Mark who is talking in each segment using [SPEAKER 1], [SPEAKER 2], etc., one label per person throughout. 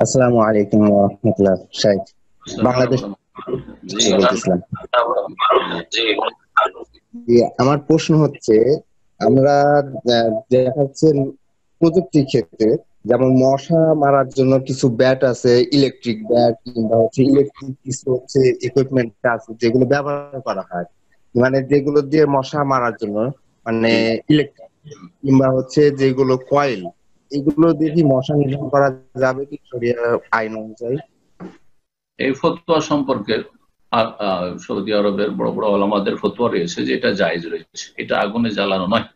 [SPEAKER 1] আসসালামু আলাইকুম ওয়া রাহমাতুল্লাহ। শাইখ বাংলাদেশ
[SPEAKER 2] জি
[SPEAKER 1] থেকে বলতেছিলাম। জি, আমার প্রশ্ন হচ্ছে আমরা দেখা যাচ্ছে প্রযুক্তির ক্ষেত্রে যেমন মশা মারার জন্য কিছু ব্যাট আছে, ইলেকট্রিক ব্যাট কিংবা হচ্ছে ইলেকট্রিক কিছু হচ্ছে ইকুইপমেন্ট আছে যেগুলো ব্যবহার করা হয়, মানে যেগুলো দিয়ে মশা মারার জন্য, মানে ইলেকট্রিক কিংবা হচ্ছে যেগুলো কয়েল, এগুলো দিয়ে কি মশা নিধন করা যাবে কি শরিয়া আইন অনুযায়ী?
[SPEAKER 2] এই ফতোয়া সম্পর্কে সৌদি আরবের বড় বড় ওলামাদের ফতোয়া রয়েছে যে এটা জায়েজ রয়েছে, এটা আগুনে জ্বালানো নয়,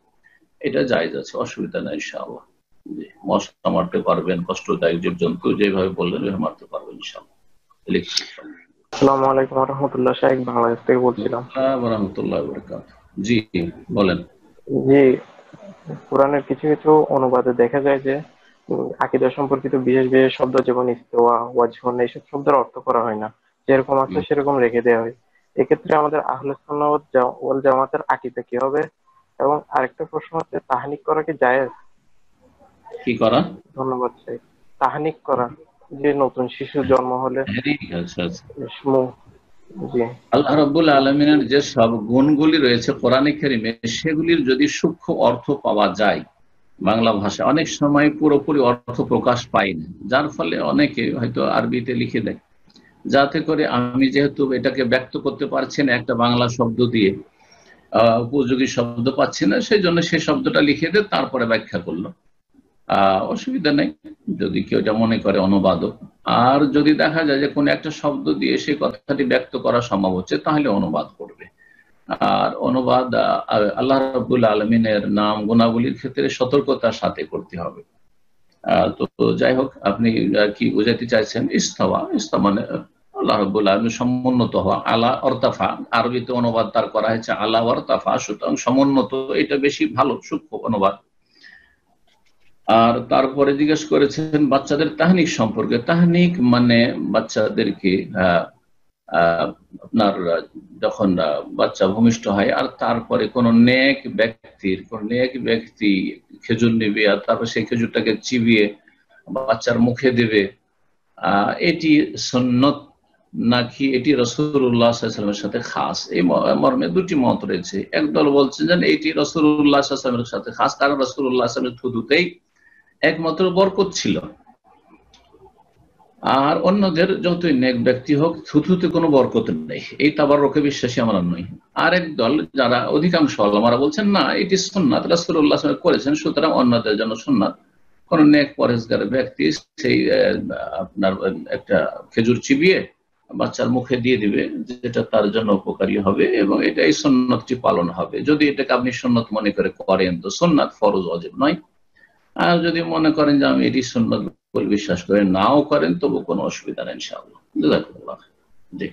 [SPEAKER 2] এটা জায়েজ আছে, অসুবিধা নাই ইনশাআল্লাহ। জি, মশা মারতে পারবেন, কষ্টদায়ক জীবজন্তু যেভাবে বললেন ওইভাবে মারতে পারবেন ইনশাআল্লাহ।
[SPEAKER 3] আসসালামু আলাইকুম রহমতুল্লাহ। শাইখ বাংলাদেশ থেকে বলছিলাম।
[SPEAKER 2] রাহমাতুল্লাহি ওয়া বারাকাতুহু। জি বলেন।
[SPEAKER 3] জি, কোরআনের কিছু কিছু অনুবাদে দেখা যায় যে আকীদা সম্পর্কিত বিশেষ বিশেষ শব্দ যেমন ইস্তিওয়া, ওয়াজহুন এইসব শব্দের অর্থ করা হয় না, যেরকম আছে সেরকম রেখে দেওয়া হয়। এক্ষেত্রে আমাদের আহলে সুন্নাহ ওয়াল জামাতের আকীদা কি হবে? এবং আরেকটা প্রশ্ন হচ্ছে, তাহনিক করা কি জায়েজ?
[SPEAKER 2] কি করা?
[SPEAKER 3] ধন্যবাদ শাইখ। তাহনিক করা, যে নতুন শিশু জন্ম হলে
[SPEAKER 2] আচ্ছা আচ্ছা।
[SPEAKER 3] জি
[SPEAKER 2] আল্লাহ রাব্বুল আলামিনের যে সব গুণগুলি রয়েছে কোরআনে কারিমে, সেগুলির যদি সূক্ষ্ম অর্থ পাওয়া যায় বাংলা ভাষা, অনেক সময় পুরোপুরি অর্থ প্রকাশ পায় না, যার ফলে অনেকে হয়তো আরবিতে লিখে দেয়, যাতে করে আমি যেহেতু এটাকে ব্যক্ত করতে পারছি না একটা বাংলা শব্দ দিয়ে, উপযোগী শব্দ পাচ্ছি না, সেই জন্য সেই শব্দটা লিখে দিয়ে তারপরে ব্যাখ্যা করলো। অসুবিধা নেই যদি কেউ এটা মনে করে অনুবাদক। আর যদি দেখা যায় যে কোনো একটা শব্দ দিয়ে সেই কথাটি ব্যক্ত করা সম্ভব হচ্ছে, তাহলে অনুবাদ করবে। আর অনুবাদ আল্লাহ রাব্বুল আলামিনের নাম গুণাবলীর ক্ষেত্রে সতর্কতার সাথে করতে হবে। তো যাই হোক, আপনি কি বোঝাতে চাইছেন? ইস্তাওয়া, ইস্তাওয়া মানে আল্লাহ রাব্বুল আলামিন সমুন্নত হওয়া। আলা অর্তাফা, আরবিতে অনুবাদ তার করা হয়েছে আলা ওয়ারতাফা, সুতরাং সমুন্নত, এটা বেশি ভালো সূক্ষ্ম অনুবাদ। আর তারপরে জিজ্ঞেস করেছেন বাচ্চাদের তাহনিক সম্পর্কে। তাহনিক মানে বাচ্চাদেরকে আপনার যখন বাচ্চা ভূমিষ্ঠ হয় আর তারপরে কোন নেক ব্যক্তি খেজুর নেবে আর তারপর সেই খেজুরটাকে চিবিয়ে বাচ্চার মুখে দেবে, এটি সুন্নত নাকি এটি রাসূলুল্লাহ সাল্লাল্লাহু আলাইহি ওয়াসাল্লামের সাথে খাস? এই মর্মে দুটি মত রয়েছে। একদল বলছেন যে এটি রাসূলুল্লাহ সাল্লাল্লাহু আলাইহি ওয়াসাল্লামের সাথে খাস, কারণ রাসূলুল্লাহ সাল্লাল্লাহু আলাইহি ওয়াসাল্লামের থুতুতেই একমাত্র বরকত ছিল। আর অন্যদের যতই নেক ব্যক্তি হোক, থুথুতে কোনো বরকত নেই, এই তাবাররুকে বিশ্বাসী আমরা নই। আরেক দল, যারা অধিকাংশ ওলামারা বলছেন না এটি সুন্নাত, রাসূলুল্লাহ সাল্লাল্লাহু আলাইহি ওয়াসাল্লাম করেছেন, সুতরাং অন্যদের জন্য সুন্নাত। কোন নেক পরেজগার ব্যক্তি সেই আপনার একটা খেজুর চিবিয়ে বাচ্চার মুখে দিয়ে দিবে, যেটা তার জন্য উপকারী হবে এবং এটা এই সুন্নতটি পালন হবে। যদি এটাকে আপনি সুন্নত মনে করে করেন তো সুন্নাত, ফরজ ওয়াজিব নয়। আর যদি মনে করেন যে আমি এটি সুন্নত বলে বিশ্বাস করেন, নাও করেন, তবু কোনো অসুবিধা নেই ইনশাআল্লাহ। জাযাকাল্লাহ। জি।